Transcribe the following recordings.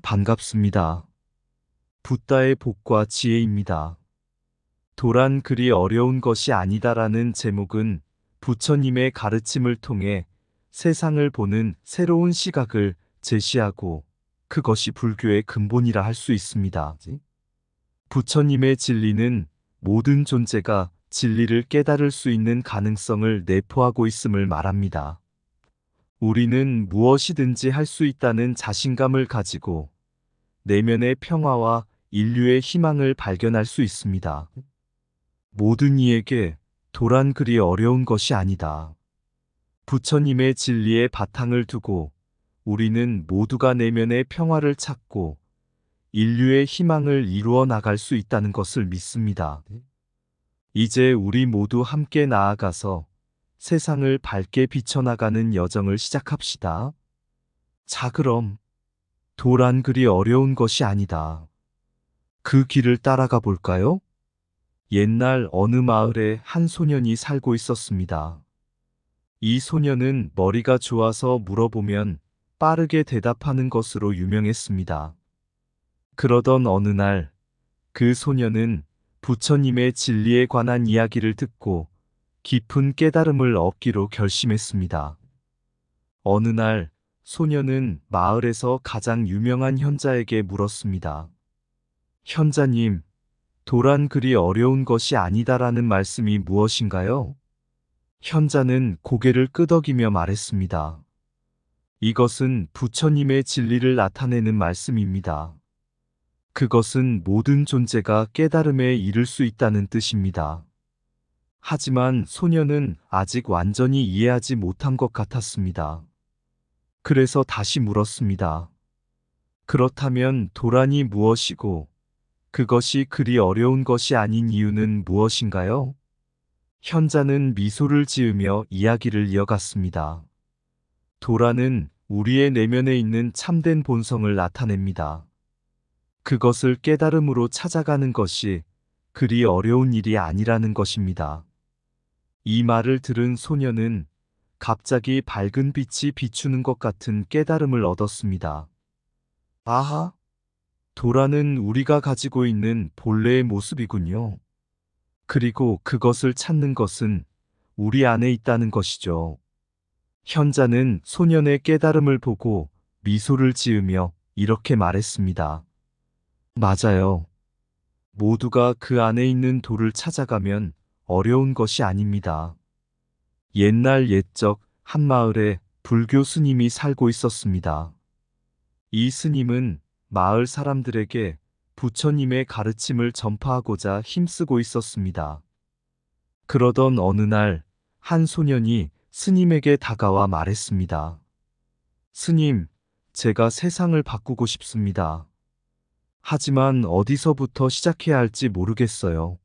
반갑습니다. 붓다의 복과 지혜입니다. 도란 그리 어려운 것이 아니다라는 제목은 부처님의 가르침을 통해 세상을 보는 새로운 시각을 제시하고 그것이 불교의 근본이라 할 수 있습니다. 부처님의 진리는 모든 존재가 진리를 깨달을 수 있는 가능성을 내포하고 있음을 말합니다. 우리는 무엇이든지 할 수 있다는 자신감을 가지고 내면의 평화와 인류의 희망을 발견할 수 있습니다. 모든 이에게 도란 그리 어려운 것이 아니다. 부처님의 진리에 바탕을 두고 우리는 모두가 내면의 평화를 찾고 인류의 희망을 이루어 나갈 수 있다는 것을 믿습니다. 이제 우리 모두 함께 나아가서 세상을 밝게 비춰나가는 여정을 시작합시다. 자, 그럼 도란 그리 어려운 것이 아니다. 그 길을 따라가 볼까요? 옛날 어느 마을에 한 소년이 살고 있었습니다. 이 소년은 머리가 좋아서 물어보면 빠르게 대답하는 것으로 유명했습니다. 그러던 어느 날, 그 소년은 부처님의 진리에 관한 이야기를 듣고 깊은 깨달음을 얻기로 결심했습니다. 어느 날, 소년은 마을에서 가장 유명한 현자에게 물었습니다. 현자님, 도란 그리 어려운 것이 아니다라는 말씀이 무엇인가요? 현자는 고개를 끄덕이며 말했습니다. 이것은 부처님의 진리를 나타내는 말씀입니다. 그것은 모든 존재가 깨달음에 이를 수 있다는 뜻입니다. 하지만 소년은 아직 완전히 이해하지 못한 것 같았습니다. 그래서 다시 물었습니다. 그렇다면 도란이 무엇이고 그것이 그리 어려운 것이 아닌 이유는 무엇인가요? 현자는 미소를 지으며 이야기를 이어갔습니다. 도란은 우리의 내면에 있는 참된 본성을 나타냅니다. 그것을 깨달음으로 찾아가는 것이 그리 어려운 일이 아니라는 것입니다. 이 말을 들은 소년은 갑자기 밝은 빛이 비추는 것 같은 깨달음을 얻었습니다. 아하! 도란은 우리가 가지고 있는 본래의 모습이군요. 그리고 그것을 찾는 것은 우리 안에 있다는 것이죠. 현자는 소년의 깨달음을 보고 미소를 지으며 이렇게 말했습니다. 맞아요. 모두가 그 안에 있는 도를 찾아가면 어려운 것이 아닙니다. 옛날 옛적 한 마을에 불교 스님이 살고 있었습니다. 이 스님은 마을 사람들에게 부처님의 가르침을 전파하고자 힘쓰고 있었습니다. 그러던 어느 날, 한 소년이 스님에게 다가와 말했습니다. 스님, 제가 세상을 바꾸고 싶습니다. 하지만 어디서부터 시작해야 할지 모르겠어요.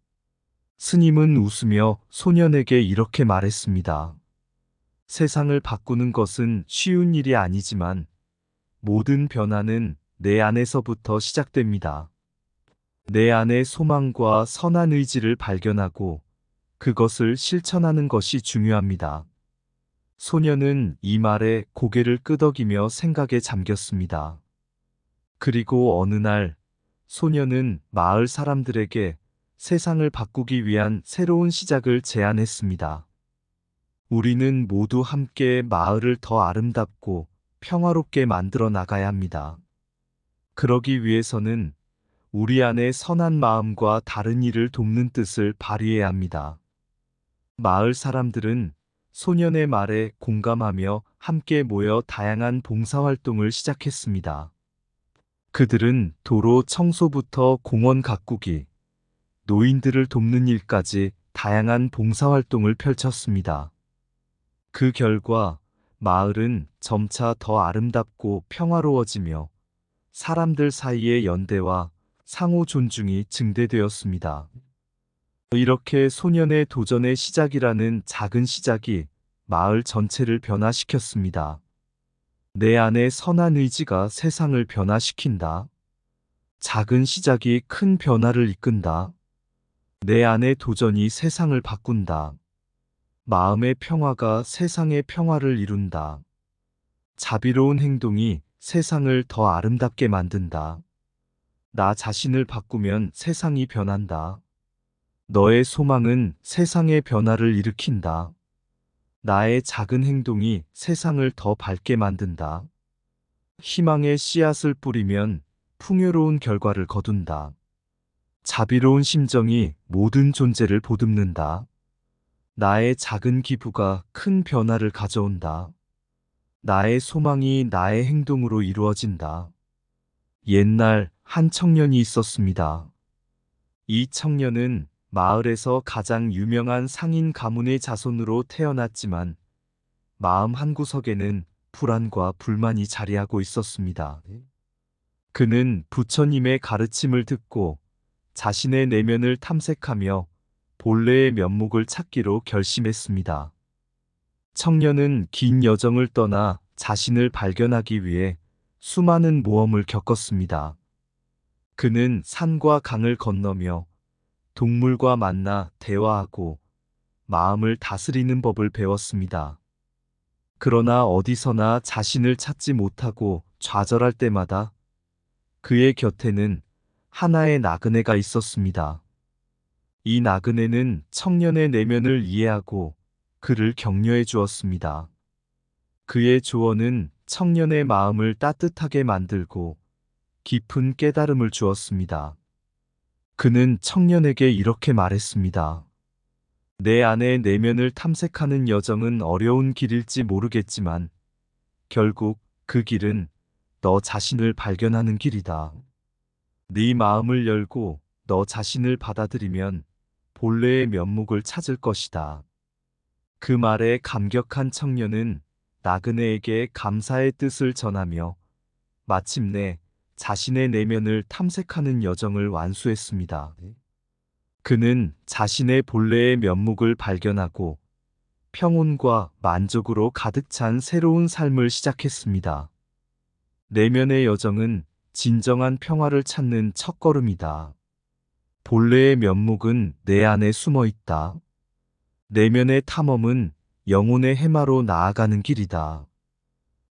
스님은 웃으며 소년에게 이렇게 말했습니다. 세상을 바꾸는 것은 쉬운 일이 아니지만 모든 변화는 내 안에서부터 시작됩니다. 내 안의 소망과 선한 의지를 발견하고 그것을 실천하는 것이 중요합니다. 소년은 이 말에 고개를 끄덕이며 생각에 잠겼습니다. 그리고 어느 날 소년은 마을 사람들에게 세상을 바꾸기 위한 새로운 시작을 제안했습니다. 우리는 모두 함께 마을을 더 아름답고 평화롭게 만들어 나가야 합니다. 그러기 위해서는 우리 안의 선한 마음과 다른 이를 돕는 뜻을 발휘해야 합니다. 마을 사람들은 소년의 말에 공감하며 함께 모여 다양한 봉사활동을 시작했습니다. 그들은 도로 청소부터 공원 가꾸기, 노인들을 돕는 일까지 다양한 봉사활동을 펼쳤습니다. 그 결과 마을은 점차 더 아름답고 평화로워지며 사람들 사이의 연대와 상호 존중이 증대되었습니다. 이렇게 소년의 도전의 시작이라는 작은 시작이 마을 전체를 변화시켰습니다. 내 안의 선한 의지가 세상을 변화시킨다. 작은 시작이 큰 변화를 이끈다. 내 안의 도전이 세상을 바꾼다. 마음의 평화가 세상의 평화를 이룬다. 자비로운 행동이 세상을 더 아름답게 만든다. 나 자신을 바꾸면 세상이 변한다. 너의 소망은 세상의 변화를 일으킨다. 나의 작은 행동이 세상을 더 밝게 만든다. 희망의 씨앗을 뿌리면 풍요로운 결과를 거둔다. 자비로운 심정이 모든 존재를 보듬는다. 나의 작은 기부가 큰 변화를 가져온다. 나의 소망이 나의 행동으로 이루어진다. 옛날 한 청년이 있었습니다. 이 청년은 마을에서 가장 유명한 상인 가문의 자손으로 태어났지만 마음 한구석에는 불안과 불만이 자리하고 있었습니다. 그는 부처님의 가르침을 듣고 자신의 내면을 탐색하며 본래의 면목을 찾기로 결심했습니다. 청년은 긴 여정을 떠나 자신을 발견하기 위해 수많은 모험을 겪었습니다. 그는 산과 강을 건너며 동물과 만나 대화하고 마음을 다스리는 법을 배웠습니다. 그러나 어디서나 자신을 찾지 못하고 좌절할 때마다 그의 곁에는 하나의 나그네가 있었습니다. 이 나그네는 청년의 내면을 이해하고 그를 격려해 주었습니다. 그의 조언은 청년의 마음을 따뜻하게 만들고 깊은 깨달음을 주었습니다. 그는 청년에게 이렇게 말했습니다. 내 안의 내면을 탐색하는 여정은 어려운 길일지 모르겠지만 결국 그 길은 너 자신을 발견하는 길이다. 네 마음을 열고 너 자신을 받아들이면 본래의 면목을 찾을 것이다. 그 말에 감격한 청년은 나그네에게 감사의 뜻을 전하며 마침내 자신의 내면을 탐색하는 여정을 완수했습니다. 그는 자신의 본래의 면목을 발견하고 평온과 만족으로 가득 찬 새로운 삶을 시작했습니다. 내면의 여정은 진정한 평화를 찾는 첫걸음이다. 본래의 면목은 내 안에 숨어 있다. 내면의 탐험은 영혼의 해마로 나아가는 길이다.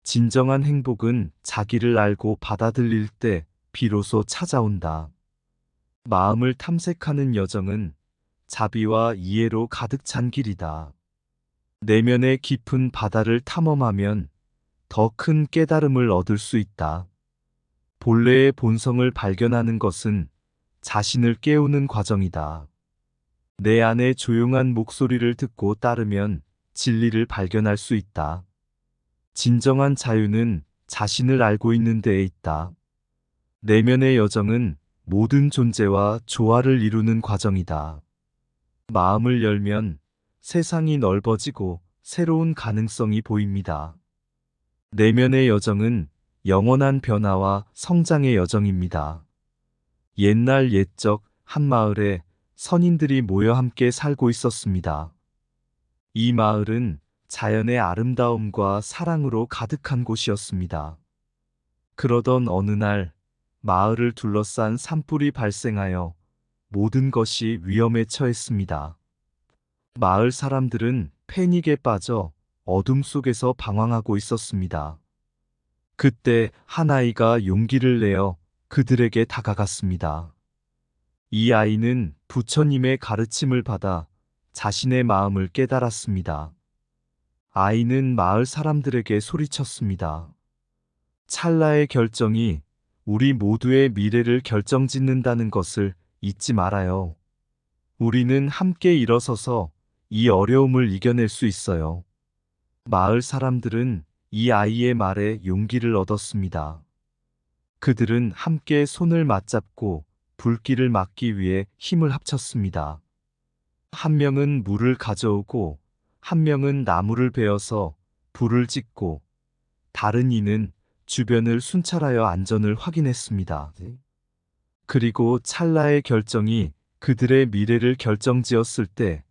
진정한 행복은 자기를 알고 받아들일 때 비로소 찾아온다. 마음을 탐색하는 여정은 자비와 이해로 가득 찬 길이다. 내면의 깊은 바다를 탐험하면 더 큰 깨달음을 얻을 수 있다. 본래의 본성을 발견하는 것은 자신을 깨우는 과정이다. 내 안의 조용한 목소리를 듣고 따르면 진리를 발견할 수 있다. 진정한 자유는 자신을 알고 있는 데에 있다. 내면의 여정은 모든 존재와 조화를 이루는 과정이다. 마음을 열면 세상이 넓어지고 새로운 가능성이 보입니다. 내면의 여정은 영원한 변화와 성장의 여정입니다. 옛날 옛적 한 마을에 선인들이 모여 함께 살고 있었습니다. 이 마을은 자연의 아름다움과 사랑으로 가득한 곳이었습니다. 그러던 어느 날 마을을 둘러싼 산불이 발생하여 모든 것이 위험에 처했습니다. 마을 사람들은 패닉에 빠져 어둠 속에서 방황하고 있었습니다. 그때 한 아이가 용기를 내어 그들에게 다가갔습니다. 이 아이는 부처님의 가르침을 받아 자신의 마음을 깨달았습니다. 아이는 마을 사람들에게 소리쳤습니다. 찰나의 결정이 우리 모두의 미래를 결정짓는다는 것을 잊지 말아요. 우리는 함께 일어서서 이 어려움을 이겨낼 수 있어요. 마을 사람들은 이 아이의 말에 용기를 얻었습니다. 그들은 함께 손을 맞잡고 불길을 막기 위해 힘을 합쳤습니다. 한 명은 물을 가져오고 한 명은 나무를 베어서 불을 짓고 다른 이는 주변을 순찰하여 안전을 확인했습니다. 그리고 찰나의 결정이 그들의 미래를 결정지었을 때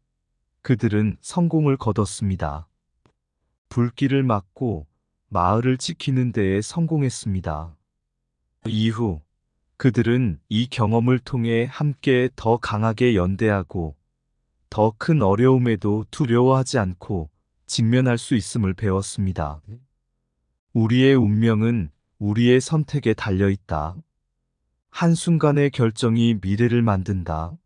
그들은 성공을 거뒀습니다. 불길을 막고 마을을 지키는 데에 성공했습니다. 이후 그들은 이 경험을 통해 함께 더 강하게 연대하고 더 큰 어려움에도 두려워하지 않고 직면할 수 있음을 배웠습니다. 우리의 운명은 우리의 선택에 달려 있다. 한순간의 결정이 미래를 만든다.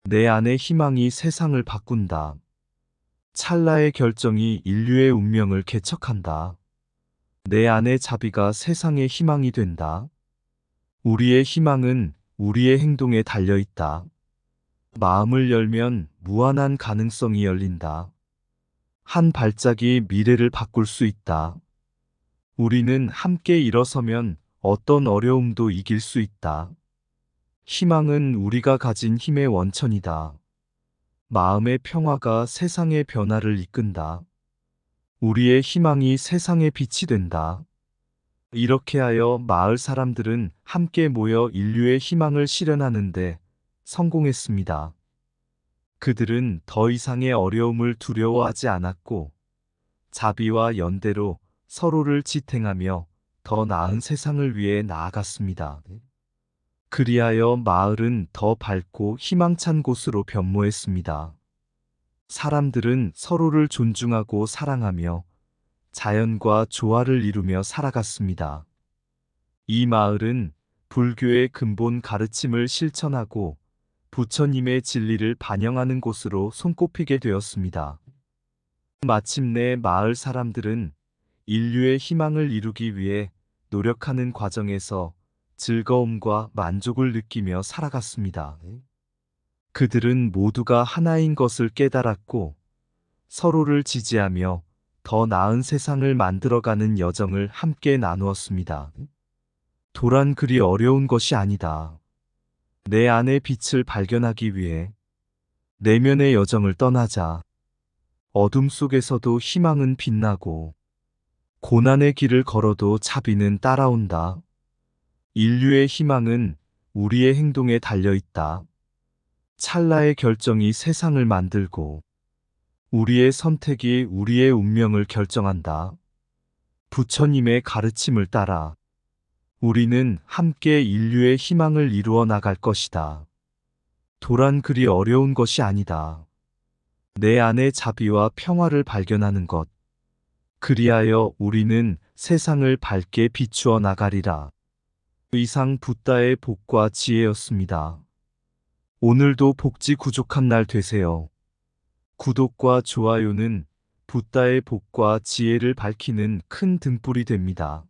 내 안의 희망이 세상을 바꾼다. 찰나의 결정이 인류의 운명을 개척한다. 내 안의 자비가 세상의 희망이 된다. 우리의 희망은 우리의 행동에 달려 있다. 마음을 열면 무한한 가능성이 열린다. 한 발짝이 미래를 바꿀 수 있다. 우리는 함께 일어서면 어떤 어려움도 이길 수 있다. 희망은 우리가 가진 힘의 원천이다. 마음의 평화가 세상의 변화를 이끈다. 우리의 희망이 세상의 빛이 된다. 이렇게 하여 마을 사람들은 함께 모여 인류의 희망을 실현하는데 성공했습니다. 그들은 더 이상의 어려움을 두려워하지 않았고 자비와 연대로 서로를 지탱하며 더 나은 세상을 위해 나아갔습니다. 그리하여 마을은 더 밝고 희망찬 곳으로 변모했습니다. 사람들은 서로를 존중하고 사랑하며 자연과 조화를 이루며 살아갔습니다. 이 마을은 불교의 근본 가르침을 실천하고 부처님의 진리를 반영하는 곳으로 손꼽히게 되었습니다. 마침내 마을 사람들은 인류의 희망을 이루기 위해 노력하는 과정에서 즐거움과 만족을 느끼며 살아갔습니다. 그들은 모두가 하나인 것을 깨달았고 서로를 지지하며 더 나은 세상을 만들어가는 여정을 함께 나누었습니다. 도란 그리 어려운 것이 아니다. 내 안의 빛을 발견하기 위해 내면의 여정을 떠나자. 어둠 속에서도 희망은 빛나고 고난의 길을 걸어도 자비는 따라온다. 인류의 희망은 우리의 행동에 달려 있다. 찰나의 결정이 세상을 만들고 우리의 선택이 우리의 운명을 결정한다. 부처님의 가르침을 따라 우리는 함께 인류의 희망을 이루어 나갈 것이다. 도란 그리 어려운 것이 아니다. 내 안의 자비와 평화를 발견하는 것. 그리하여 우리는 세상을 밝게 비추어 나가리라. 이상 붓다의 복과 지혜였습니다. 오늘도 복지 구족한 날 되세요. 구독과 좋아요는 붓다의 복과 지혜를 밝히는 큰 등불이 됩니다.